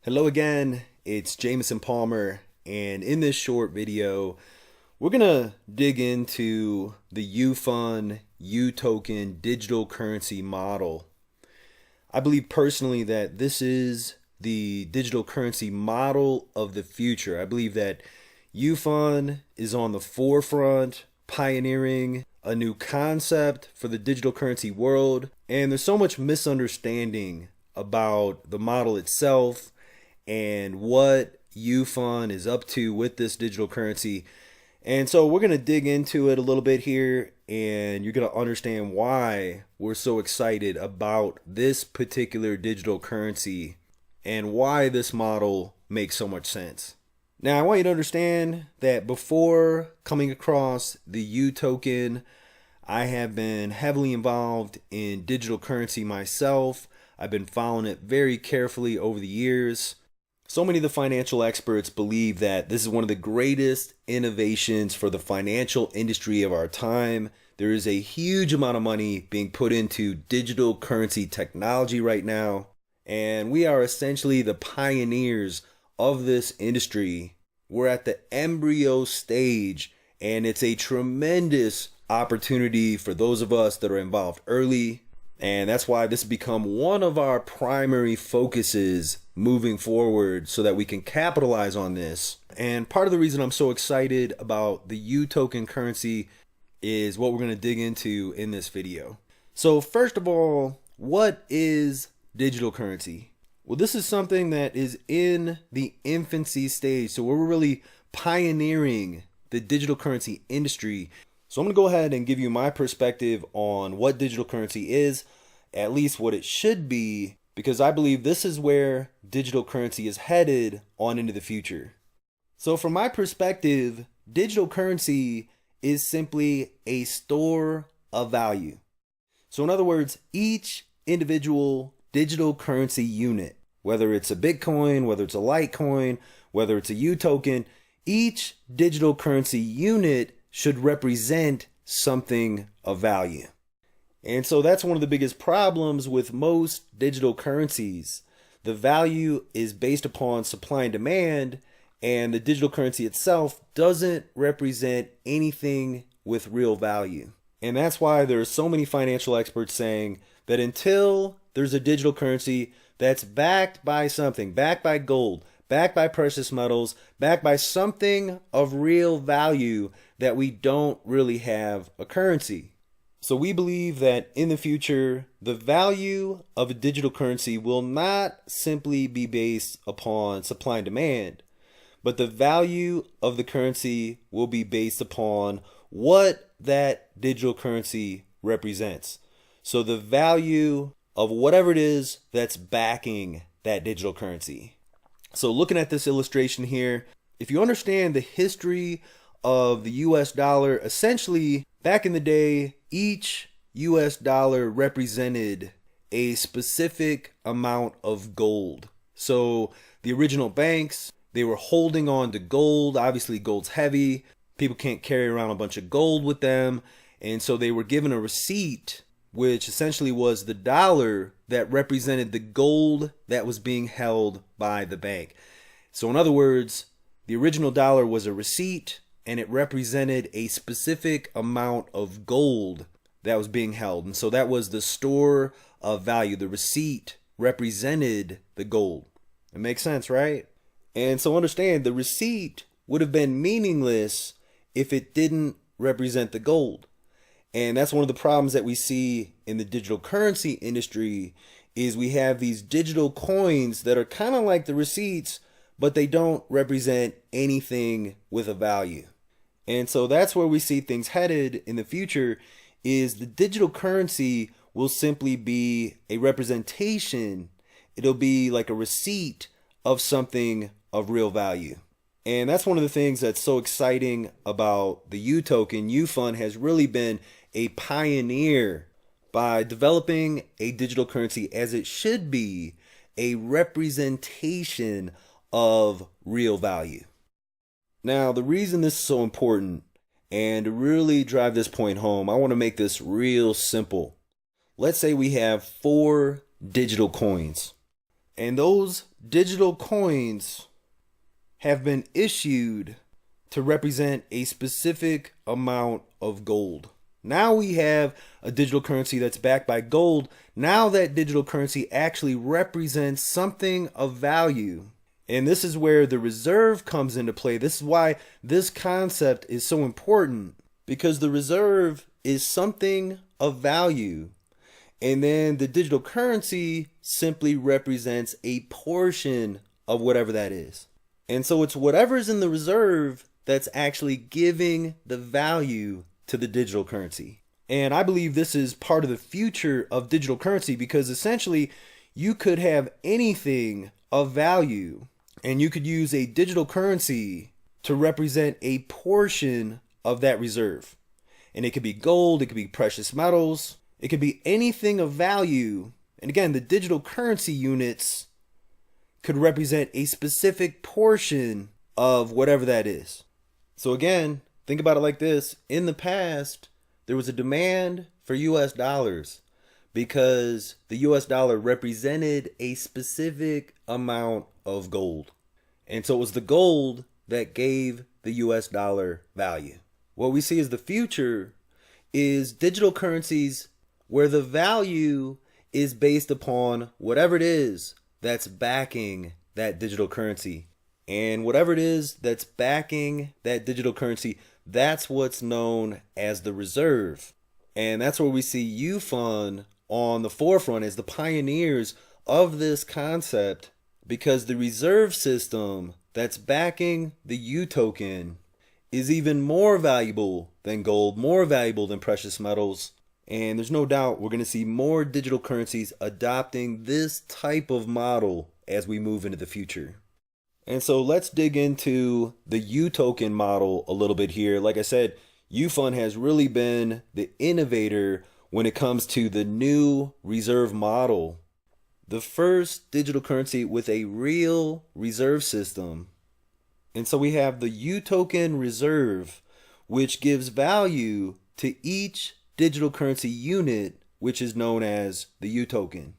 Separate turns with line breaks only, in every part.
Hello again, it's Jameson Palmer, and in this short video, we're gonna dig into the Utoken digital currency model. I believe personally that this is the digital currency model of the future. I believe that UFUN is on the forefront, pioneering a new concept for the digital currency world, and there's so much misunderstanding about the model itself and what UFUN is up to with this digital currency. And so we're going to dig into it a little bit here, and you're going to understand why we're so excited about this particular digital currency and why this model makes so much sense. Now, I want you to understand that before coming across the Utoken, I have been heavily involved in digital currency myself. I've been following it very carefully over the years. So many of the financial experts believe that this is one of the greatest innovations for the financial industry of our time. There is a huge amount of money being put into digital currency technology right now, and we are essentially the pioneers of this industry. We're at the embryo stage, and it's a tremendous opportunity for those of us that are involved early. And that's why this has become one of our primary focuses moving forward so that we can capitalize on this. And part of the reason I'm so excited about the Utoken currency is what we're going to dig into in this video. So first of all, what is digital currency? Well, this is something that is in the infancy stage. So we're really pioneering the digital currency industry. So I'm going to go ahead and give you my perspective on what digital currency is, at least what it should be, because I believe this is where digital currency is headed on into the future. So from my perspective, digital currency is simply a store of value. So in other words, each individual digital currency unit, whether it's a Bitcoin, whether it's a Litecoin, whether it's a Utoken, each digital currency unit should represent something of value. And so that's one of the biggest problems with most digital currencies. The value is based upon supply and demand, and the digital currency itself doesn't represent anything with real value. And that's why there are so many financial experts saying that until there's a digital currency that's backed by something, backed by gold, backed by precious metals, backed by something of real value, that we don't really have a currency. So we believe that in the future, the value of a digital currency will not simply be based upon supply and demand, but the value of the currency will be based upon what that digital currency represents. So the value of whatever it is that's backing that digital currency. So looking at this illustration here, if you understand the history of the US dollar, essentially back in the day, each US dollar represented a specific amount of gold. So the original banks, they were holding on to gold. Obviously gold's heavy. People can't carry around a bunch of gold with them. And so they were given a receipt, which essentially was the dollar that represented the gold that was being held by the bank. So in other words, the original dollar was a receipt, and it represented a specific amount of gold that was being held. And so that was the store of value. The receipt represented the gold. It makes sense, right? And so understand, the receipt would have been meaningless if it didn't represent the gold. And that's one of the problems that we see in the digital currency industry is we have these digital coins that are kind of like the receipts, but they don't represent anything with a value. And so that's where we see things headed in the future is the digital currency will simply be a representation. It'll be like a receipt of something of real value. And that's one of the things that's so exciting about the Utoken. UFUN has really been a pioneer by developing a digital currency as it should be a representation of real value. Now, the reason this is so important, and to really drive this point home, I want to make this real simple. Let's say we have 4 digital coins. And those digital coins have been issued to represent a specific amount of gold. Now we have a digital currency that's backed by gold. Now that digital currency actually represents something of value. And this is where the reserve comes into play. This is why this concept is so important, because the reserve is something of value. And then the digital currency simply represents a portion of whatever that is. And so it's whatever's in the reserve that's actually giving the value to the digital currency. And I believe this is part of the future of digital currency, because essentially you could have anything of value and you could use a digital currency to represent a portion of that reserve. And it could be gold, it could be precious metals, it could be anything of value. And again, the digital currency units could represent a specific portion of whatever that is. So again, think about it like this. In the past, there was a demand for US dollars because the US dollar represented a specific amount of gold. And so it was the gold that gave the US dollar value. What we see as the future is digital currencies where the value is based upon whatever it is that's backing that digital currency. And whatever it is that's backing that digital currency, that's what's known as the reserve. And that's where we see Ufund on the forefront as the pioneers of this concept, because the reserve system that's backing the Utoken is even more valuable than gold, more valuable than precious metals. And there's no doubt we're going to see more digital currencies adopting this type of model as we move into the future. And so let's dig into the Utoken model a little bit here. Like I said, Ufund has really been the innovator when it comes to the new reserve model. The first digital currency with a real reserve system. And so we have the Utoken reserve, which gives value to each digital currency unit, which is known as the Utoken.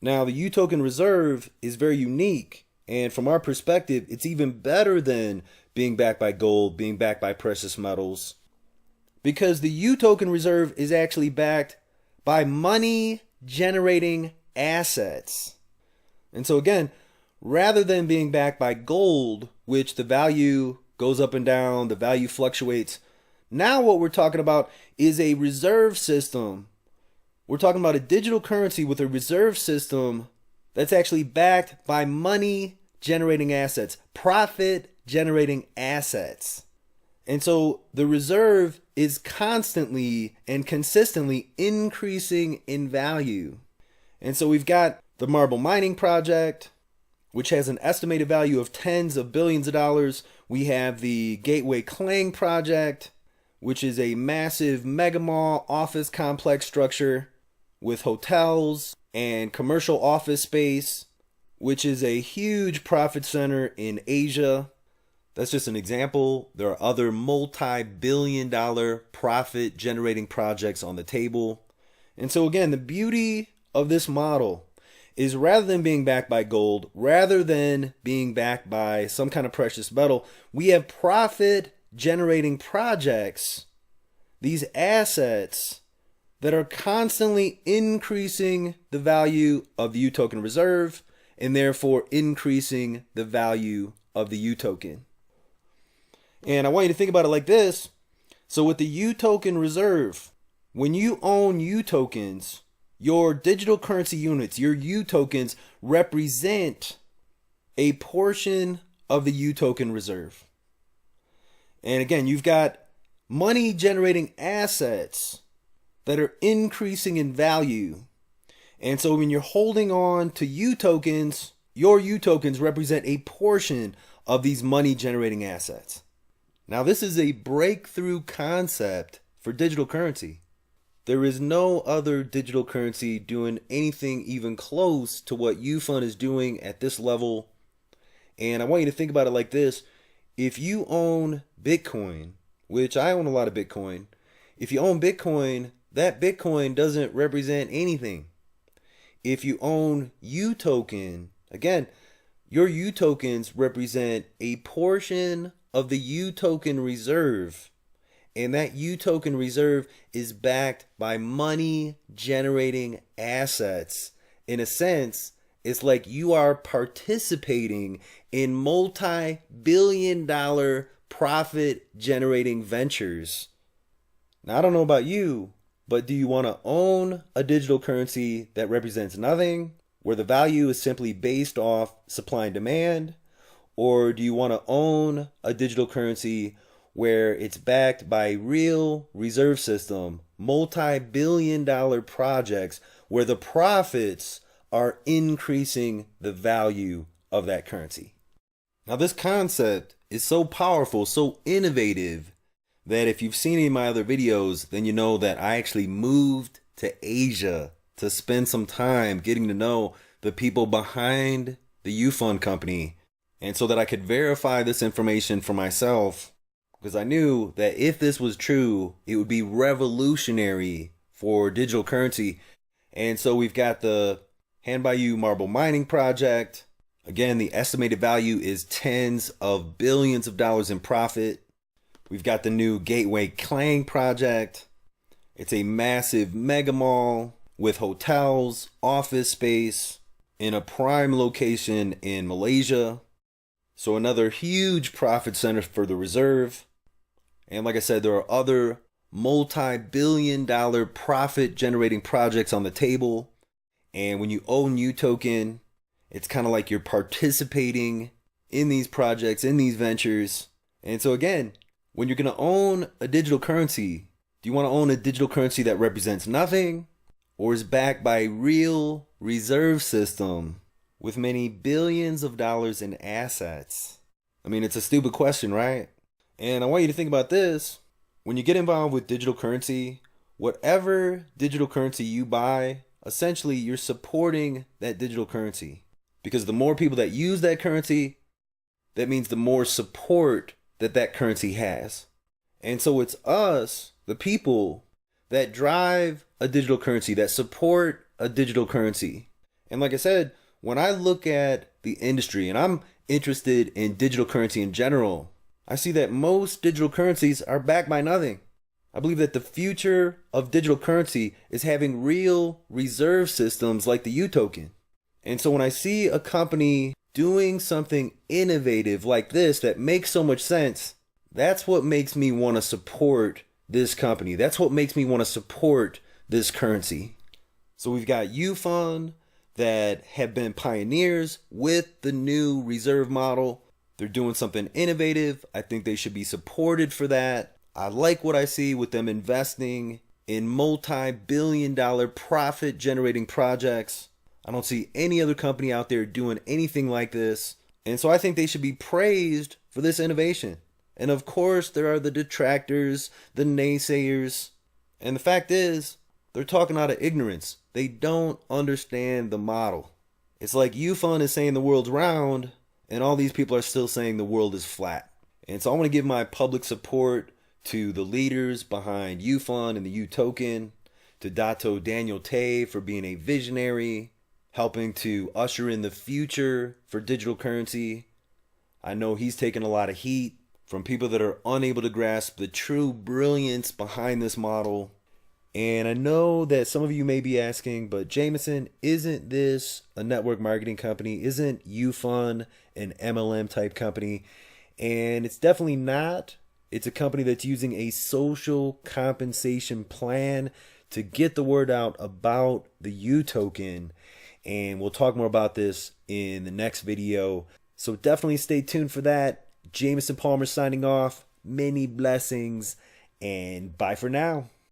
Now, the Utoken reserve is very unique, and from our perspective, it's even better than being backed by gold, being backed by precious metals, because the Utoken reserve is actually backed by money generating assets. And so again, rather than being backed by gold, which the value goes up and down, the value fluctuates, now what we're talking about is a reserve system. We're talking about a digital currency with a reserve system that's actually backed by money generating assets, profit generating assets. And so the reserve is constantly and consistently increasing in value. And so we've got the Marble Mining Project, which has an estimated value of tens of billions of dollars. We have the Gateway Clang Project, which is a massive mega mall office complex structure with hotels and commercial office space, which is a huge profit center in Asia. That's just an example. There are other multi-billion-dollar profit generating projects on the table. And so again, the beauty of this model is rather than being backed by gold, rather than being backed by some kind of precious metal, we have profit generating projects, these assets that are constantly increasing the value of the Utoken reserve and therefore increasing the value of the Utoken. And I want you to think about it like this. So with the Utoken reserve, when you own Utokens, your digital currency units, your Utokens, represent a portion of the Utoken reserve. And again, you've got money generating assets that are increasing in value. And so when you're holding on to Utokens, your Utokens represent a portion of these money generating assets. Now, this is a breakthrough concept for digital currency. There is no other digital currency doing anything even close to what Ufund is doing at this level. And I want you to think about it like this. If you own Bitcoin, which I own a lot of Bitcoin, if you own Bitcoin, that Bitcoin doesn't represent anything. If you own Utoken, Again, your Utokens represent a portion of the Utoken reserve. And that Utoken reserve is backed by money generating assets. In a sense, it's like you are participating in multi-billion-dollar profit generating ventures. Now, I don't know about you, but do you want to own a digital currency that represents nothing, where the value is simply based off supply and demand? Or do you want to own a digital currency where it's backed by real reserve system, multi-billion-dollar projects where the profits are increasing the value of that currency? Now, this concept is so powerful, so innovative, that if you've seen any of my other videos, then you know that I actually moved to Asia to spend some time getting to know the people behind the Ufund company, and so that I could verify this information for myself, because I knew that if this was true, it would be revolutionary for digital currency. And so we've got the Hand by You marble mining project. Again, the estimated value is tens of billions of dollars in profit. We've got the new Gateway Clang project. It's a massive mega mall with hotels, office space in a prime location in Malaysia. So another huge profit center for the reserve. And like I said, there are other multi-billion-dollar profit-generating projects on the table. And when you own Utoken, it's kind of like you're participating in these projects, in these ventures. And so again, when you're going to own a digital currency, do you want to own a digital currency that represents nothing, or is backed by a real reserve system with many billions of dollars in assets? I mean, it's a stupid question, right? And I want you to think about this. When you get involved with digital currency, whatever digital currency you buy, essentially you're supporting that digital currency. Because the more people that use that currency, that means the more support that that currency has. And so it's us, the people, that drive a digital currency, that support a digital currency. And like I said, when I look at the industry, and I'm interested in digital currency in general, I see that most digital currencies are backed by nothing. I believe that the future of digital currency is having real reserve systems like the Utoken. And so when I see a company doing something innovative like this that makes so much sense, that's what makes me want to support this company. That's what makes me want to support this currency. So we've got Ufund that have been pioneers with the new reserve model. They're doing something innovative. I think they should be supported for that. I like what I see with them investing in multi-billion-dollar profit-generating projects. I don't see any other company out there doing anything like this. And so I think they should be praised for this innovation. And of course, there are the detractors, the naysayers. And the fact is, they're talking out of ignorance. They don't understand the model. It's like Ufund is saying the world's round, and all these people are still saying the world is flat. And so I want to give my public support to the leaders behind Ufund and the Utoken, to Dato Daniel Tay for being a visionary, helping to usher in the future for digital currency. I know he's taken a lot of heat from people that are unable to grasp the true brilliance behind this model. And I know that some of you may be asking, but Jameson, isn't this a network marketing company? Isn't Ufund an MLM type company? And it's definitely not. It's a company that's using a social compensation plan to get the word out about the Utoken. And we'll talk more about this in the next video. So definitely stay tuned for that. Jameson Palmer signing off. Many blessings and bye for now.